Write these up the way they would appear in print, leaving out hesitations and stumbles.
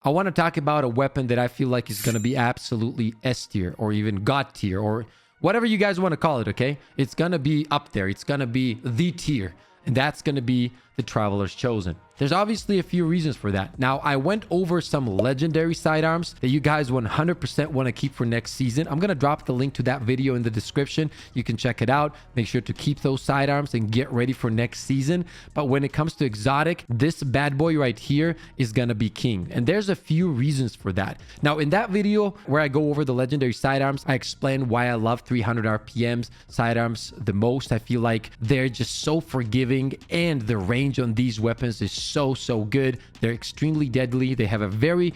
I want to talk about a weapon that I feel like is going to be absolutely S tier or even God tier or whatever you guys want to call it, okay? It's going to be up there. It's going to be the tier. And that's going to be the Traveler's Chosen. There's obviously a few reasons for that. Now, I went over some legendary sidearms that you guys 100% want to keep for next season. I'm going to drop the link to that video in the description. You can check it out. Make sure to keep those sidearms and get ready for next season. But when it comes to exotic, this bad boy right here is going to be king. And there's a few reasons for that. Now, in that video where I go over the legendary sidearms, I explain why I love 300 RPMs sidearms the most. I feel like they're just so forgiving and the range on these weapons is so good. They're extremely deadly. They have a very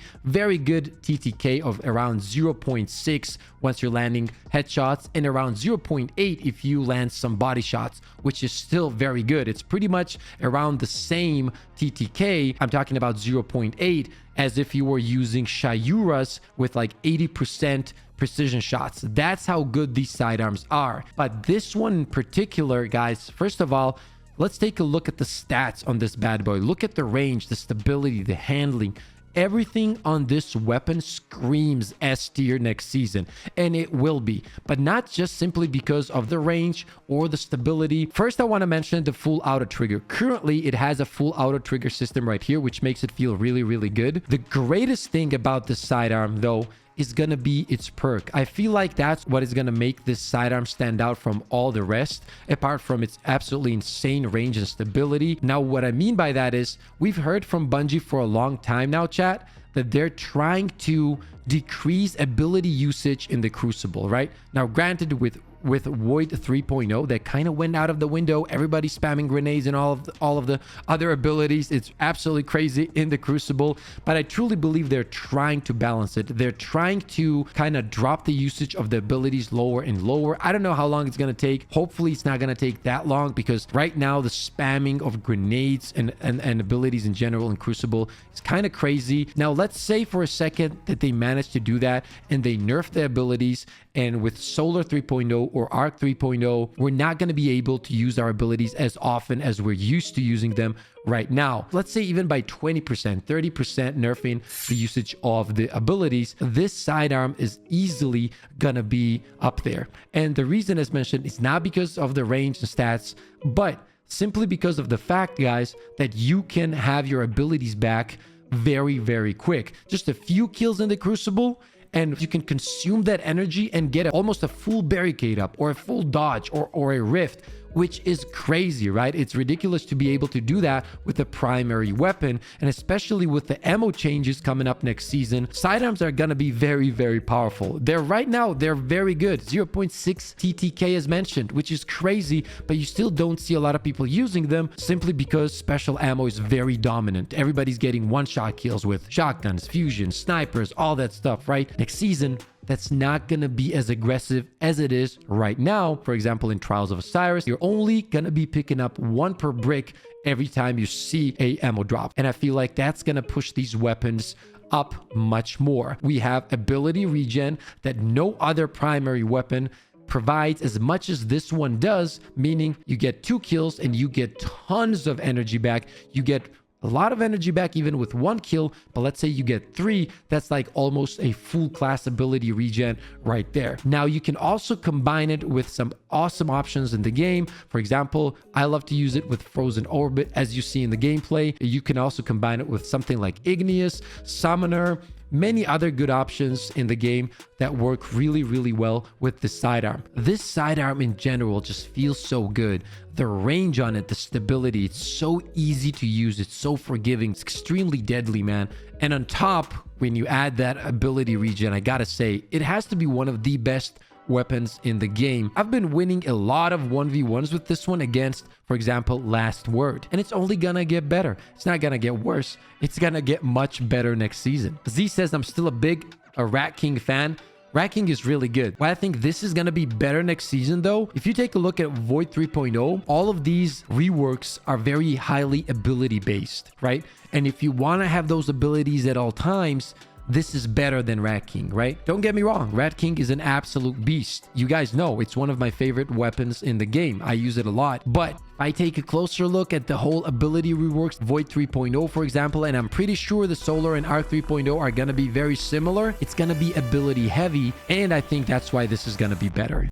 good TTK of around 0.6 once you're landing headshots and around 0.8 if you land some body shots, which is still very good. It's pretty much around the same TTK. I'm talking about 0.8 as if you were using Shayuras with like 80% precision shots. That's how good these sidearms are. But this one in particular, guys, first of all, let's take a look at the stats on this bad boy. Look at the range, the stability, the handling. Everything on this weapon screams S tier next season, and it will be, but not just simply because of the range or the stability. First, I want to mention the full auto trigger. Currently, it has a full auto trigger system right here, which makes it feel really good. The greatest thing about this sidearm, though, is gonna be its perk. I feel like that's what is gonna make this sidearm stand out from all the rest, apart from its absolutely insane range and stability. Now, what I mean by that is we've heard from Bungie for a long time now, chat, that they're trying to decrease ability usage in the Crucible, right? Now, granted, with Void 3.0, that kind of went out of the window. Everybody spamming grenades and all of the other abilities. It's absolutely crazy in the Crucible, but I truly believe they're trying to balance it. They're trying to kind of drop the usage of the abilities lower and lower. I don't know how long it's going to take. Hopefully it's not going to take that long, because right now the spamming of grenades and abilities in general in Crucible is kind of crazy. Now, let's say for a second that they managed to do that and they nerf the abilities, and with Solar 3.0 or Arc 3.0, we're not going to be able to use our abilities as often as we're used to using them right now. Let's say even by 20%, 30% nerfing the usage of the abilities, this sidearm is easily going to be up there. And the reason, as mentioned, is not because of the range and stats, but simply because of the fact, guys, that you can have your abilities back very quick. Just a few kills in the Crucible, and you can consume that energy and get almost a full barricade up or a full dodge or a rift, which is crazy, right? It's ridiculous to be able to do that with a primary weapon, and especially with the ammo changes coming up next season, sidearms are gonna be very powerful. Right now, they're very good. 0.6 TTK as mentioned, which is crazy, but you still don't see a lot of people using them simply because special ammo is very dominant. Everybody's getting one-shot kills with shotguns, fusions, snipers, all that stuff, right? Next season, that's not going to be as aggressive as it is right now. For example, in Trials of Osiris, you're only going to be picking up one per brick every time you see a ammo drop. And I feel like that's going to push these weapons up much more. We have ability regen that no other primary weapon provides as much as this one does, meaning you get 2 kills and you get tons of energy back. You get a lot of energy back even with 1 kill, but let's say you get 3, that's like almost a full class ability regen right there. Now, you can also combine it with some awesome options in the game. For example, I love to use it with Frozen Orbit, as you see in the gameplay. You can also combine it with something like Igneous, Summoner, many other good options in the game that work really well with the sidearm. This sidearm in general just feels so good. The range on it, the stability, it's so easy to use. It's so forgiving. It's extremely deadly, man. And on top, when you add that ability regen, I gotta say, it has to be one of the best weapons in the game. I've been winning a lot of 1v1s with this one against, for example, Last Word, and it's only gonna get better. It's not gonna get worse. It's gonna get much better next season. Z says, I'm still a Rat King fan. Rat King is really good. Why I think this is going to be better next season, though, if you take a look at Void 3.0, all of these reworks are very highly ability based, right? And if you want to have those abilities at all times, this is better than Rat King, right? Don't get me wrong. Rat King is an absolute beast. You guys know it's one of my favorite weapons in the game. I use it a lot. But if I take a closer look at the whole ability reworks, Void 3.0, for example, and I'm pretty sure the Solar and Arc 3.0 are going to be very similar. It's going to be ability heavy. And I think that's why this is going to be better.